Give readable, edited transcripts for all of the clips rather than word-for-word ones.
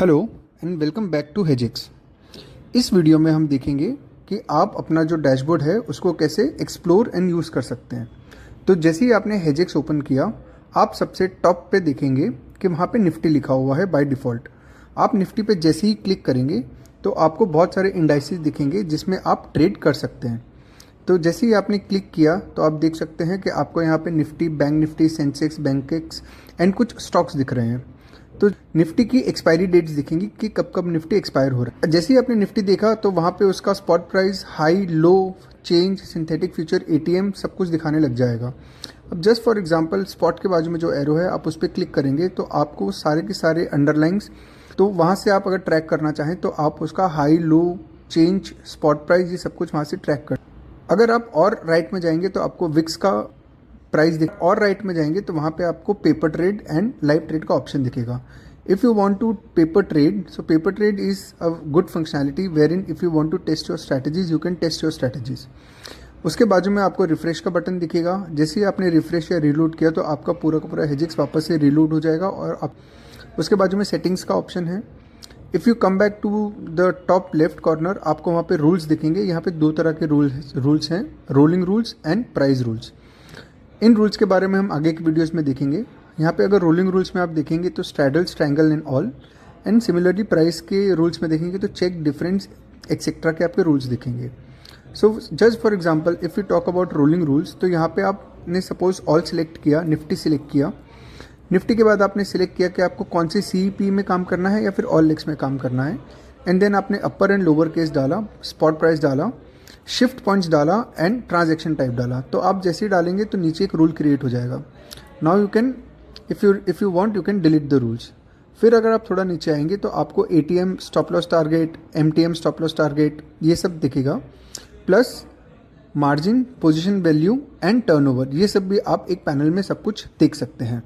Hello and welcome back to Hejex. इस video में हम देखेंगे कि आप अपना जो डैशबोर्ड है उसको कैसे एक्सप्लोर एंड यूज़ कर सकते हैं। तो जैसे ही आपने हेजेक्स ओपन किया, आप सबसे टॉप पे देखेंगे कि वहाँ पे निफ्टी लिखा हुआ है बाय डिफ़ॉल्ट। आप निफ्टी पे जैसे ही क्लिक करेंगे तो आपको बहुत सारे इंडाइसेस दिखेंगे जिसमें आप ट्रेड कर सकते हैं। तो जैसे ही आपने क्लिक किया तो आप देख सकते हैं कि आपको यहाँ पे Nifty, bank Nifty, Sensex, Bankex and कुछ स्टॉक्स दिख रहे हैं। तो निफ्टी की एक्सपायरी डेट्स दिखेंगी कि कब कब निफ्टी एक्सपायर हो रहा है। जैसे ही आपने निफ्टी देखा तो वहाँ पे उसका स्पॉट प्राइस, हाई, लो, चेंज, सिंथेटिक फ्यूचर, एटीएम सब कुछ दिखाने लग जाएगा। अब जस्ट फॉर एग्जांपल स्पॉट के बाजू में जो एरो है आप उस पर क्लिक करेंगे तो आपको सारे के सारे अंडरलाइंस, तो वहाँ से आप अगर ट्रैक करना चाहें तो आप उसका हाई, लो, चेंज, स्पॉट प्राइस, ये सब कुछ वहाँ से ट्रैक कर। अगर आप और राइट में जाएंगे तो आपको विक्स का प्राइस दिख, और राइट में जाएंगे तो वहाँ पे आपको paper trade and live trade का ऑप्शन दिखेगा। If you want to paper trade, so paper trade is a good functionality wherein if you want to test your strategies you can test your strategies. उसके बाजू में आपको refresh का button दिखेगा। जैसे ही आपने रिफ्रेश या रीलोड किया तो आपका पूरा का पूरा हेजेक्स वापस से रीलोड हो जाएगा। और आप उसके बाजू में सेटिंग्स का ऑप्शन है। If you come back to the top left corner, आपको वहाँ पे रूल्स दिखेंगे। यहाँ पे दो तरह के रूल्स हैं, rolling rules and price rules. In rules के बारे में हम आगे की वीडियोस में देखेंगे। यहाँ पे अगर रोलिंग रूल्स में आप देखेंगे तो straddle, strangle and all, and similarly price के रूल्स में देखेंगे तो चेक, डिफरेंस, एक्सेट्रा के आपके रूल्स दिखेंगे। So just for example if you talk about rolling rules, तो यहाँ पे आपने सपोज ऑल सिलेक्ट किया, निफ्टी सिलेक्ट किया। निफ्टी के बाद आपने सिलेक्ट किया कि आपको कौन सी CEP में काम करना है या फिर ऑल लेक्स में काम करना है। एंड देन आपने अपर एंड लोअर केस डाला, स्पॉट प्राइस डाला, शिफ्ट पॉइंट्स डाला एंड ट्रांजैक्शन टाइप डाला। तो आप जैसे ही डालेंगे तो नीचे एक रूल क्रिएट हो जाएगा। Now you can if you want you can delete the rules. फिर अगर आप थोड़ा नीचे आएंगे तो आपको ATM stop loss target, MTM stop loss target, ये सब दिखेगा, plus margin, position value and turnover, ये सब भी आप एक पैनल में सब कुछ देख सकते हैं।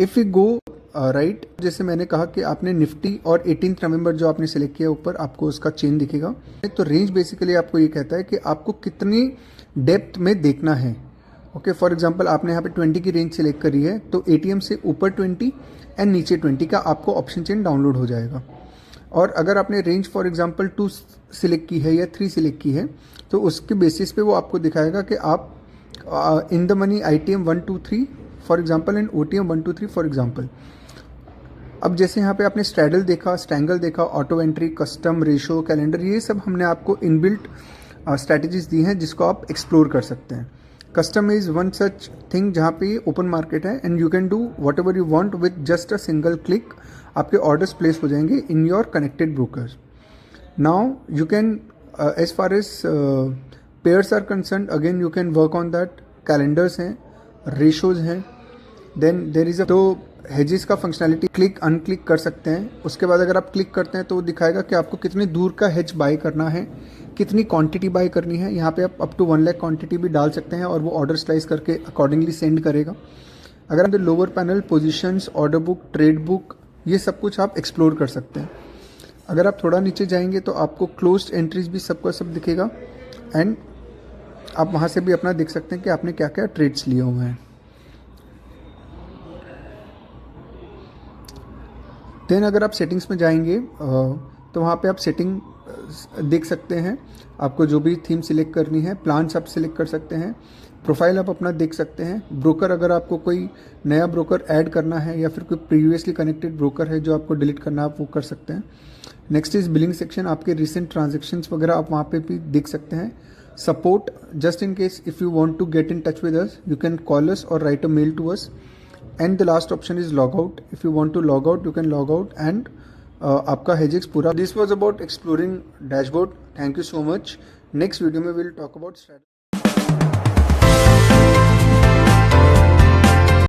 इफ़ यू गो राइट, जैसे मैंने कहा कि आपने निफ्टी और 18 नवंबर जो आपने सेलेक्ट किया, ऊपर आपको उसका चेन दिखेगा। तो रेंज बेसिकली आपको ये कहता है कि आपको कितनी डेप्थ में देखना है। ओके, फॉर एग्जांपल आपने यहाँ पे 20 की रेंज सेलेक्ट करी है तो ATM से ऊपर 20 एंड नीचे 20 का आपको ऑप्शन चेन डाउनलोड हो जाएगा। और अगर आपने रेंज फॉर एग्जाम्पल 2 सिलेक्ट की है या 3 सिलेक्ट की है तो उसके बेसिस पे वो आपको दिखाएगा कि आप in the money ITM 1 2 3 for example and OTM 1 2 3 for example. अब जैसे यहाँ पे आपने स्ट्रैडल देखा, स्ट्रैंगल देखा, auto entry, custom, ratio, calendar, ये सब हमने आपको इनबिल्ट स्ट्रैटेजीज दी हैं जिसको आप एक्सप्लोर कर सकते हैं। Custom is one such thing जहाँ पे ओपन मार्केट है and you can do whatever you want with just a single click. आपके ऑर्डर्स प्लेस हो जाएंगे in your connected brokers. Now you can as far as pairs are concern, again you can work on that. Calendars हैं, ratios हैं, then there is तो hedges का functionality click unclick कर सकते हैं। उसके बाद अगर आप क्लिक करते हैं तो वो दिखाएगा कि आपको कितनी दूर का हेज बाय करना है, कितनी क्वांटिटी बाय करनी है। यहाँ पे आप अप टू 1 लाख क्वांटिटी भी डाल सकते हैं और वो ऑर्डर स्लाइस करके अकॉर्डिंगली सेंड करेगा। अगर आप lower panel, positions, order book, trade book, ये सब कुछ आप एक्सप्लोर कर सकते हैं। अगर आप थोड़ा नीचे जाएंगे तो आपको क्लोज्ड एंट्रीज भी सबका सब दिखेगा एंड आप वहाँ से भी अपना देख सकते हैं कि आपने क्या क्या ट्रेड्स लिए हुए हैं। देन अगर आप सेटिंग्स में जाएंगे तो वहाँ पे आप सेटिंग देख सकते हैं। आपको जो भी थीम सिलेक्ट करनी है, प्लान्स आप सिलेक्ट कर सकते हैं, प्रोफाइल आप अपना देख सकते हैं। ब्रोकर, अगर आपको कोई नया ब्रोकर ऐड करना है या फिर कोई प्रीवियसली कनेक्टेड ब्रोकर है जो आपको डिलीट करना है, आप वो कर सकते हैं। नेक्स्ट इज बिलिंग सेक्शन, आपके रिसेंट ट्रांजेक्शन्स वगैरह आप वहाँ पे भी देख सकते हैं। Support, just in case if you want to get in touch with us you can call us और write a mail to us. And the last option is log out. If you want to log out you can log out and आपका Hejex पूरा। This was about exploring dashboard. Thank you so much. Next video में will talk about